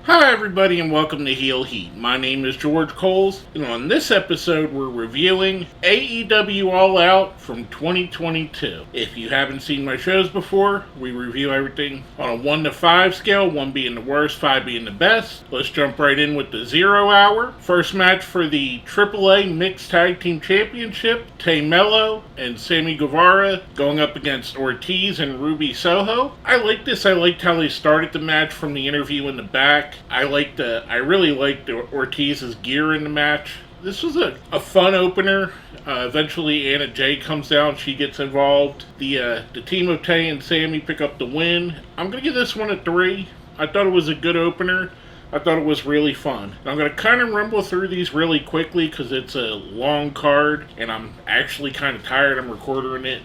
Hi, everybody, and welcome to Heel Heat. My name is George Coles, and on this episode, we're reviewing AEW All Out from 2022. If you haven't seen my shows before, we review everything on a 1 to 5 scale, 1 being the worst, 5 being the best. Let's jump right in with the 0 hour. First match for the AAA Mixed Tag Team Championship, Tamelo and Sammy Guevara going up against Ortiz and Ruby Soho. I liked this. I liked how they started the match from the interview in the back. I really liked Ortiz's gear in the match. This was a fun opener. Eventually, Anna Jay comes down. She gets involved. The team of Tay and Sammy pick up the win. I'm going to give this one a 3. I thought it was a good opener. I thought it was really fun. I'm going to kind of rumble through these really quickly because it's a long card and I'm actually kind of tired. I'm recording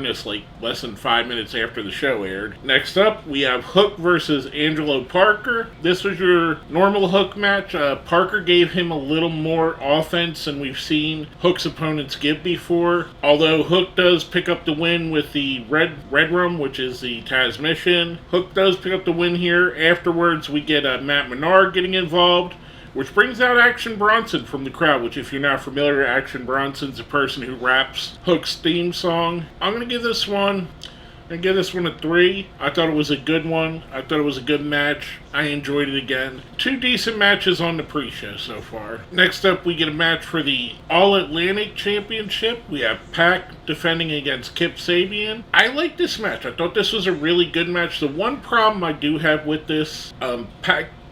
this like less than 5 minutes after the show aired. Next up, we have Hook versus Angelo Parker. This was your normal Hook match. Parker gave him a little more offense than we've seen Hook's opponents give before. Although Hook does pick up the win with the Red Room, which is the Taz mission. Hook does pick up the win here. Afterwards, we get Matt Menard getting involved, which brings out Action Bronson from the crowd, which if you're not familiar, Action Bronson's the person who raps Hook's theme song. I'm going to give this one a 3. I thought it was a good one. I thought it was a good match. I enjoyed it again. 2 decent matches on the pre-show so far. Next up, we get a match for the All-Atlantic Championship. We have Pac defending against Kip Sabian. I like this match. I thought this was a really good match. The one problem I do have with this,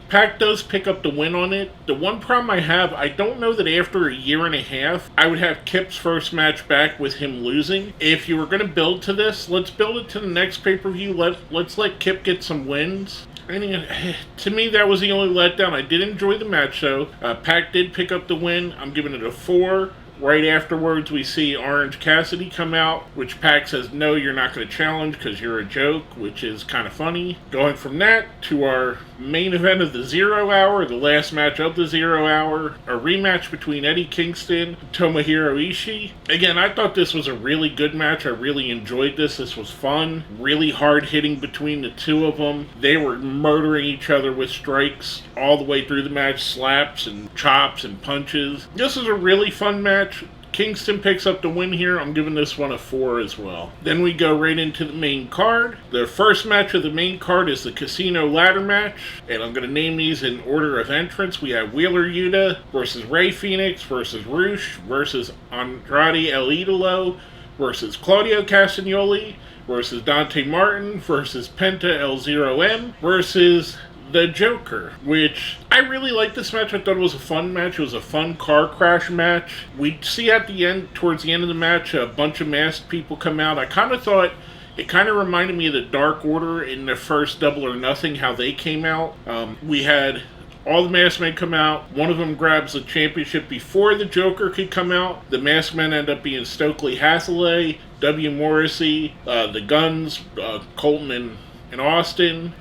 Pac does pick up the win on it. The one problem I have, I don't know that after a year and a half, I would have Kip's first match back with him losing. If you were going to build to this, let's build it to the next pay-per-view. Let's let Kip get some wins. To me, that was the only letdown. I did enjoy the match, though. Pac did pick up the win. I'm giving it a 4. Right afterwards, we see Orange Cassidy come out, which Pac says, no, you're not going to challenge because you're a joke, which is kind of funny. Going from that to our main event of the 0 hour, the last match of the 0 hour, a rematch between Eddie Kingston and Tomohiro Ishii. Again, I thought this was a really good match. I really enjoyed this. This was fun. Really hard hitting between the two of them. They were murdering each other with strikes all the way through the match, slaps and chops and punches. This was a really fun match. Kingston picks up the win here. I'm giving this one a 4 as well. Then we go right into the main card. The first match of the main card is the Casino Ladder match, and I'm going to name these in order of entrance. We have Wheeler Yuta versus Rey Fenix versus Roosh versus Andrade El Idolo versus Claudio Castagnoli versus Dante Martin versus Penta El Zero M versus the Joker, which I really liked this match. I thought it was a fun match. It was a fun car crash match. We see at the end, towards the end of the match, a bunch of masked people come out. I kind of thought it kind of reminded me of the Dark Order in the first Double or Nothing, how they came out. We had all the masked men come out. One of them grabs the championship before the Joker could come out. The masked men end up being Stokely Hathaway, W. Morrissey, the Guns, Colton and Austin,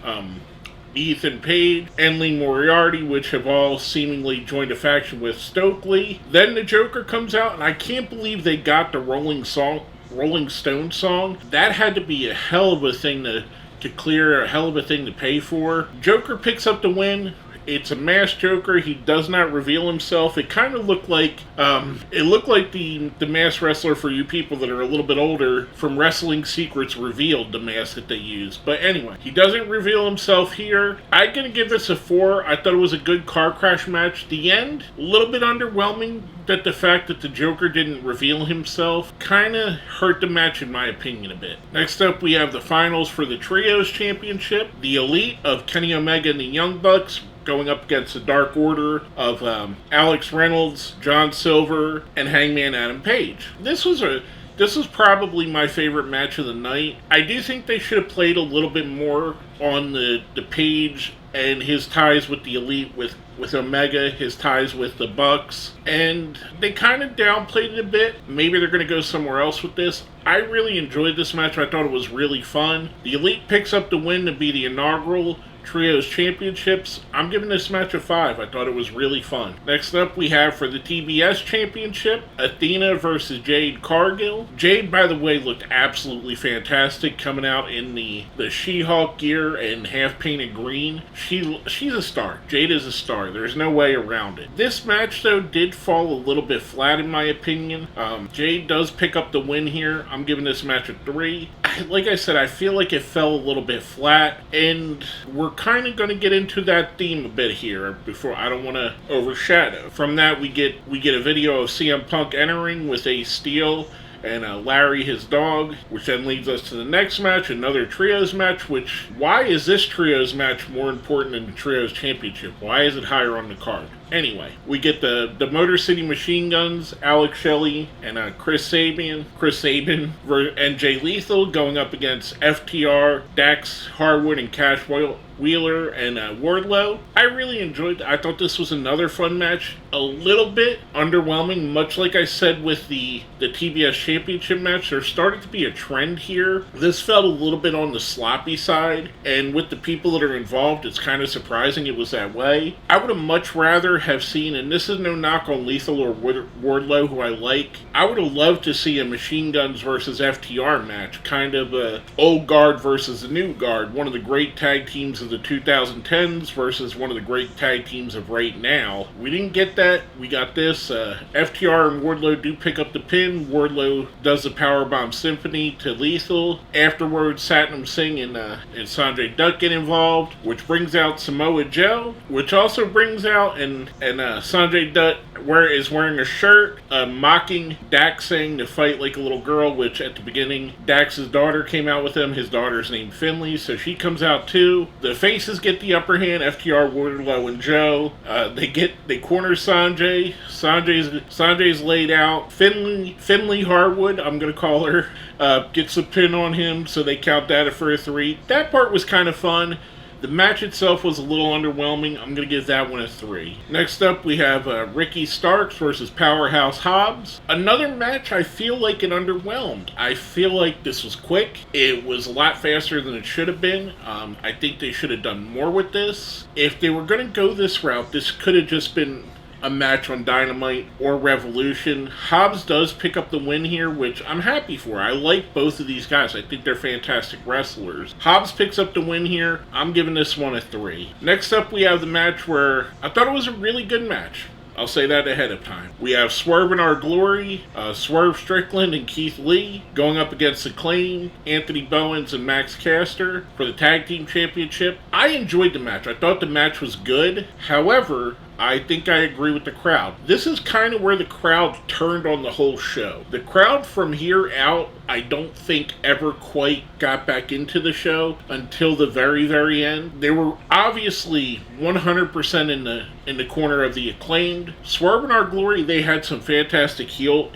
Ethan Page, and Lee Moriarty, which have all seemingly joined a faction with Stokely. Then the Joker comes out, and I can't believe they got the Rolling Stone song. That had to be a hell of a thing to clear, a hell of a thing to pay for. Joker picks up the win. It's a masked Joker. He does not reveal himself. It kind of looked like the masked wrestler, for you people that are a little bit older, from Wrestling Secrets Revealed, the mask that they use. But anyway, he doesn't reveal himself here. I'm going to give this a 4. I thought it was a good car crash match. The end, a little bit underwhelming, that the fact that the Joker didn't reveal himself kind of hurt the match in my opinion a bit. Next up, we have the finals for the Trios Championship. The Elite of Kenny Omega and the Young Bucks going up against the Dark Order of Alex Reynolds, John Silver, and Hangman Adam Page. This was probably my favorite match of the night. I do think they should have played a little bit more on the Page and his ties with the Elite, with Omega, his ties with the Bucks, and they kind of downplayed it a bit. Maybe they're going to go somewhere else with this. I really enjoyed this match. I thought it was really fun. The Elite picks up the win to be the inaugural Trios Championships. I'm giving this match a 5. I thought it was really fun. Next up, we have for the TBS Championship, Athena versus Jade Cargill. Jade, by the way, looked absolutely fantastic coming out in the She-Hulk gear and half-painted green. She's a star. Jade is a star. There's no way around it. This match, though, did fall a little bit flat in my opinion. Jade does pick up the win here. I'm giving this match a 3. Like I said, I feel like it fell a little bit flat, and we're kind of going to get into that theme a bit here before I don't want to overshadow. From that, we get a video of CM Punk entering with Ace Steel and Larry, his dog, which then leads us to the next match, another Trios match, which, why is this Trios match more important than the Trios Championship? Why is it higher on the card? Anyway, we get the Motor City Machine Guns, Alex Shelley, and Chris Sabian, and Jay Lethal going up against FTR, Dax Harwood, and Cash Wheeler and Wardlow. I really enjoyed it. I thought this was another fun match. A little bit underwhelming, much like I said with the TBS Championship match. There started to be a trend here. This felt a little bit on the sloppy side, and with the people that are involved, it's kind of surprising it was that way. I would have much rather have seen, and this is no knock on Lethal or Wardlow, who I like, I would have loved to see a Machine Guns versus FTR match, kind of a old guard versus the new guard, one of the great tag teams of the 2010s versus one of the great tag teams of right now. We didn't get that. We got this. FTR and Wardlow do pick up the pin. Wardlow does the Powerbomb Symphony to Lethal. Afterwards, Satnam Singh and Sanjay Dutt get involved, which brings out Samoa Joe, which also brings out and Sanjay Dutt is wearing a shirt mocking Dax, saying to fight like a little girl, which at the beginning Dax's daughter came out with him. His daughter's named Finley, so she comes out too. The faces get the upper hand. FTR, Wardlow, and Joe. They corner Sanjay. Sanjay's laid out. Finley Harwood, I'm gonna call her, gets a pin on him, so they count that for a 3. That part was kind of fun. The match itself was a little underwhelming. I'm going to give that one a 3. Next up, we have Ricky Starks versus Powerhouse Hobbs. Another match I feel like it underwhelmed. I feel like this was quick. It was a lot faster than it should have been. I think they should have done more with this. If they were going to go this route, this could have just been a match on Dynamite or Revolution. Hobbs does pick up the win here, which I'm happy for. I like both of these guys. I think they're fantastic wrestlers. Hobbs picks up the win here. I'm giving this one a 3. Next up, we have the match where I thought it was a really good match. I'll say that ahead of time. We have Swerving Our Glory, Swerve Strickland and Keith Lee going up against Acclaimed, Anthony Bowens and Max Caster for the Tag Team Championship. I enjoyed the match. I thought the match was good. However, I think I agree with the crowd. This is kind of where the crowd turned on the whole show. The crowd from here out, I don't think ever quite got back into the show until the very, very end. They were obviously 100% in the corner of the Acclaimed. Swerve in Our Glory, they had some fantastic heel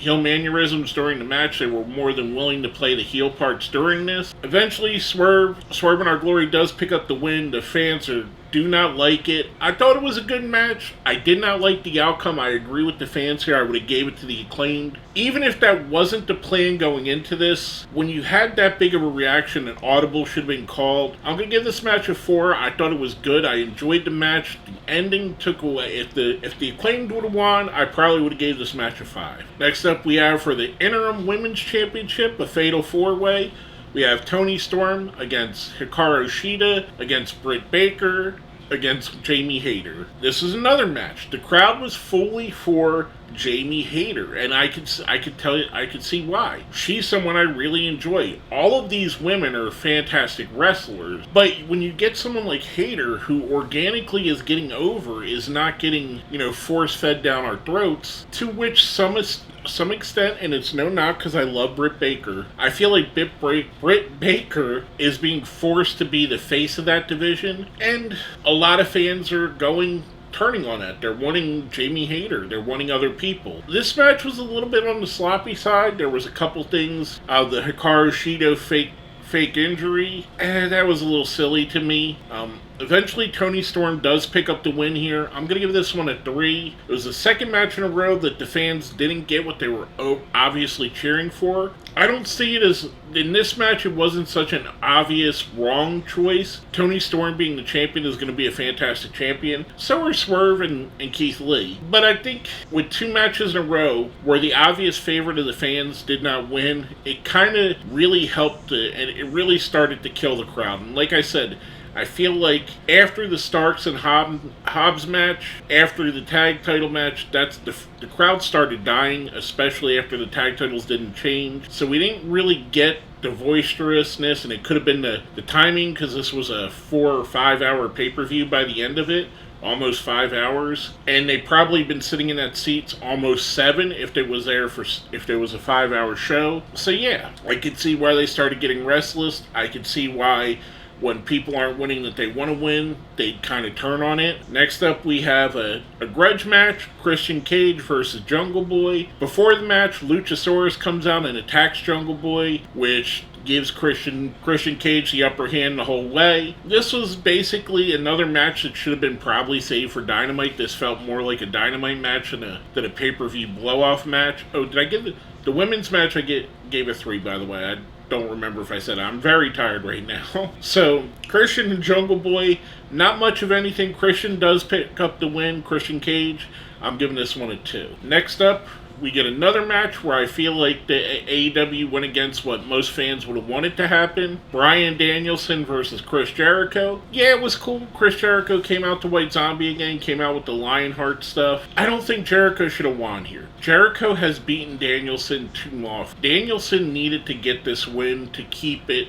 mannerisms during the match. They were more than willing to play the heel parts during this. Eventually, Swerve in Our Glory does pick up the win. The fans do not like it. I thought it was a good match. I did not like the outcome. I agree with the fans here. I would have gave it to the Acclaimed. Even if that wasn't the plan going into this, when you had that big of a reaction, an audible should have been called. I'm going to give this match a 4. I thought it was good. I enjoyed the match. The ending took away. If the Acclaimed would have won, I probably would have gave this match a 5. Next up, we have for the Interim Women's Championship, a Fatal 4-Way. We have Toni Storm against Hikaru Shida, against Britt Baker, against Jamie Hayter. This is another match. The crowd was fully for Jamie Hayter, and I could see why. She's someone I really enjoy. All of these women are fantastic wrestlers, but when you get someone like Hayter, who organically is getting over, is not getting, force-fed down our throats, to which some extent, and it's no knock because I love Britt Baker, I feel like Britt Baker is being forced to be the face of that division, and a lot of fans are turning on that. They're wanting Jamie Hayter. They're wanting other people. This match was a little bit on the sloppy side. There was a couple things. The Hikaru Shida fake injury, that was a little silly to me. Eventually, Toni Storm does pick up the win here. I'm going to give this one a 3. It was the second match in a row that the fans didn't get what they were obviously cheering for. I don't see it as, in this match, it wasn't such an obvious wrong choice. Toni Storm being the champion is going to be a fantastic champion. So are Swerve and Keith Lee. But I think with 2 matches in a row where the obvious favorite of the fans did not win, it kind of really helped, and it really started to kill the crowd. And like I said, I feel like after the Starks and Hobbs match, after the tag title match, that's the crowd started dying, especially after the tag titles didn't change. So we didn't really get the boisterousness, and it could have been the timing, because this was a 4 or 5 hour pay-per-view by the end of it. Almost 5 hours, and they probably been sitting in that seats almost 7 if there was a 5-hour show. So yeah, I could see why they started getting restless. I could see why when people aren't winning that they want to win, they kind of turn on it. Next up, we have a grudge match, Christian Cage versus Jungle Boy. Before the match, Luchasaurus comes out and attacks Jungle Boy, which gives Christian Cage the upper hand the whole way. This was basically another match that should have been probably saved for Dynamite. This felt more like a Dynamite match than a pay-per-view blow-off match. Oh, did I give the women's match? I gave a 3, by the way. I don't remember if I said it. I'm very tired right now. So, Christian and Jungle Boy, not much of anything. Christian does pick up the win, Christian Cage. I'm giving this one a 2. Next up, we get another match where I feel like the AEW went against what most fans would have wanted to happen. Bryan Danielson versus Chris Jericho. Yeah, it was cool. Chris Jericho came out to White Zombie again, came out with the Lionheart stuff. I don't think Jericho should have won here. Jericho has beaten Danielson too often. Danielson needed to get this win to keep the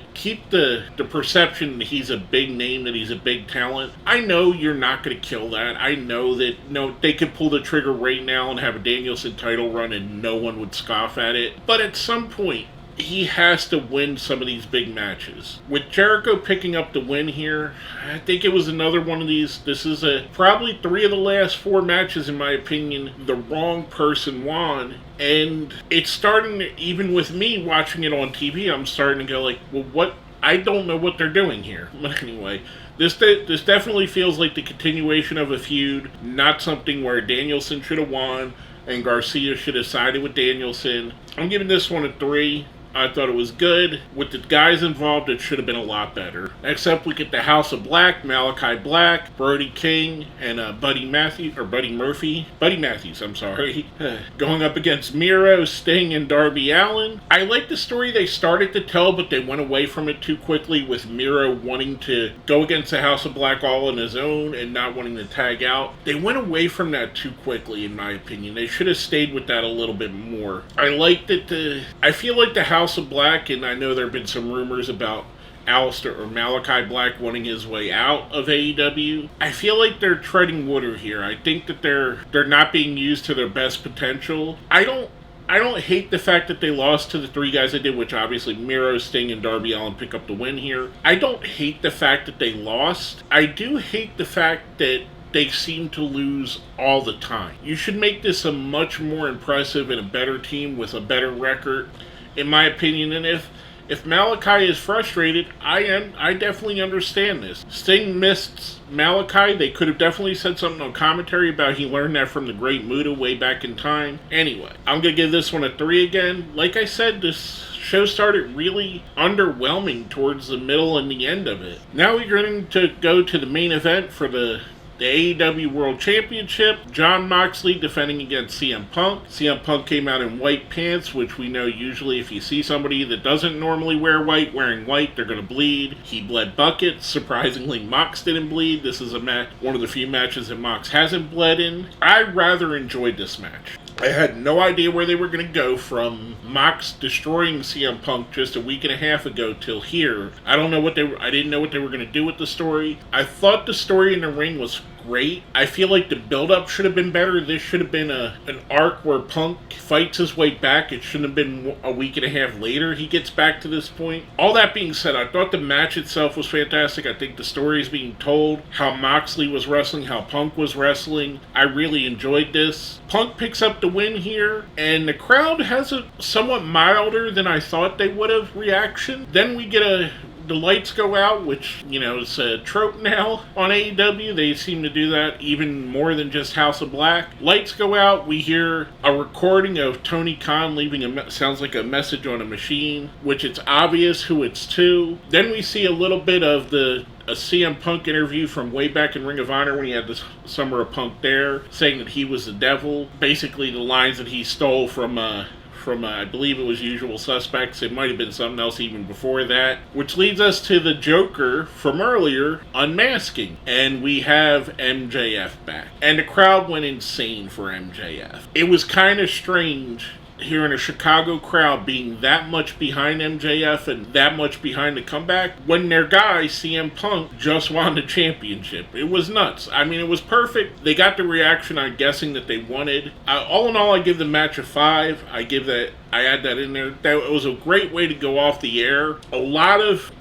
perception that he's a big name, that he's a big talent. I know you're not going to kill that. I know that they could pull the trigger right now and have a Danielson title run and no one would scoff at it. But at some point, he has to win some of these big matches. With Jericho picking up the win here, I think it was another one of these. This is probably 3 of the last 4 matches, in my opinion, the wrong person won. And it's starting to, even with me watching it on TV, I'm starting to go like, well, what? I don't know what they're doing here. But anyway, this definitely feels like the continuation of a feud, not something where Danielson should have won and Garcia should have sided with Danielson. I'm giving this one a 3. I thought it was good. With the guys involved, it should have been a lot better. Next up, we get the House of Black, Malachi Black, Brody King, and Buddy Matthews, I'm sorry, going up against Miro, Sting, and Darby Allin. I like the story they started to tell, but they went away from it too quickly, with Miro wanting to go against the House of Black all on his own and not wanting to tag out. They went away from that too quickly, in my opinion. They should have stayed with that a little bit more. I like that I feel like the House of Black, and I know there have been some rumors about Aleister or Malachi Black wanting his way out of AEW. I feel like they're treading water here. I think that they're not being used to their best potential. I don't hate the fact that they lost to the 3 guys they did, which obviously Miro, Sting, and Darby Allin pick up the win here. I don't hate the fact that they lost. I do hate the fact that they seem to lose all the time. You should make this a much more impressive and a better team with a better record, in my opinion. And if Malachi is frustrated, I definitely understand this. Sting missed Malachi. They could have definitely said something on commentary about he learned that from the Great Muta way back in time. Anyway, I'm going to give this one a 3 again. Like I said, this show started really underwhelming towards the middle and the end of it. Now we're going to go to the main event for the AEW World Championship. Jon Moxley defending against CM Punk. CM Punk came out in white pants, which we know usually if you see somebody that doesn't normally wear white wearing white, they're going to bleed. He bled buckets. Surprisingly, Mox didn't bleed. This is one of the few matches that Mox hasn't bled in. I rather enjoyed this match. I had no idea where they were going to go from Mox destroying CM Punk just a week and a half ago till here. I didn't know what they were going to do with the story. I thought the story in the ring was great. I feel like the build-up should have been better. This should have been an arc where Punk fights his way back. It shouldn't have been a week and a half later he gets back to this point. All that being said, I thought the match itself was fantastic. I think the story is being told, how Moxley was wrestling, how Punk was wrestling. I really enjoyed this. Punk picks up the win here, and the crowd has a somewhat milder than I thought they would have reaction. Then we get the lights go out, which, is a trope now on AEW. They seem to do that even more than just House of Black. Lights go out, we hear a recording of Tony Khan leaving sounds like a message on a machine, which it's obvious who it's to. Then we see a little bit of a CM Punk interview from way back in Ring of Honor when he had the Summer of Punk there, saying that he was the devil. Basically the lines that he stole from I believe it was Usual Suspects. It might have been something else even before that. Which leads us to the Joker from earlier, unmasking. And we have MJF back. And the crowd went insane for MJF. It was kind of strange hearing a Chicago crowd being that much behind MJF and that much behind the comeback when their guy, CM Punk, just won the championship. It was nuts. I mean, it was perfect. They got the reaction I'm guessing that they wanted. All in all, I give the match a 5. I add that in there. That was a great way to go off the air. A lot of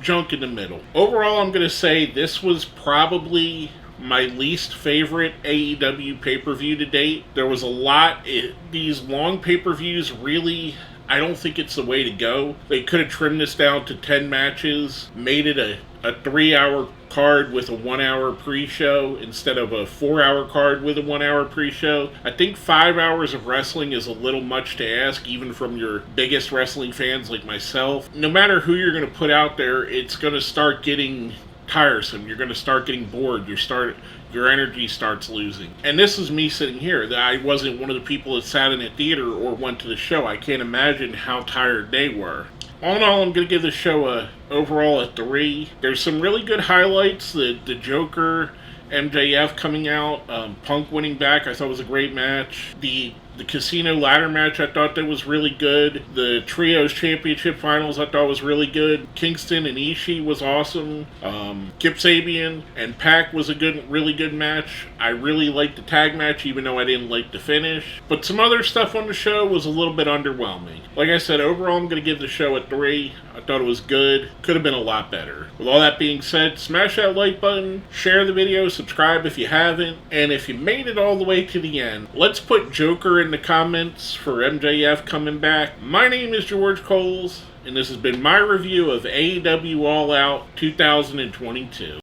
junk in the middle. Overall, I'm going to say this was probably my least favorite AEW pay-per-view to date. There was a lot. These long pay-per-views really, I don't think it's the way to go. They could have trimmed this down to 10 matches, made it a 3-hour card with a 1-hour pre-show instead of a 4-hour card with a 1-hour pre-show. I think 5 hours of wrestling is a little much to ask, even from your biggest wrestling fans like myself. No matter who you're going to put out there, it's going to start getting tiresome. You're going to start getting bored. Your energy starts losing. And this is me sitting here. I wasn't one of the people that sat in a theater or went to the show. I can't imagine how tired they were. All in all, I'm going to give the show overall a 3. There's some really good highlights. The Joker, MJF coming out, Punk winning back, I thought was a great match. The Casino ladder match, I thought that was really good. The Trios Championship Finals, I thought was really good. Kingston and Ishii was awesome. Kip Sabian and Pac was a really good match. I really liked the tag match, even though I didn't like the finish. But some other stuff on the show was a little bit underwhelming. Like I said, overall, I'm going to give the show a 3. I thought it was good. Could have been a lot better. With all that being said, smash that like button, share the video, subscribe if you haven't, and if you made it all the way to the end, let's put Joker in the comments for MJF coming back. My name is George Coles, and this has been my review of AEW All Out 2022.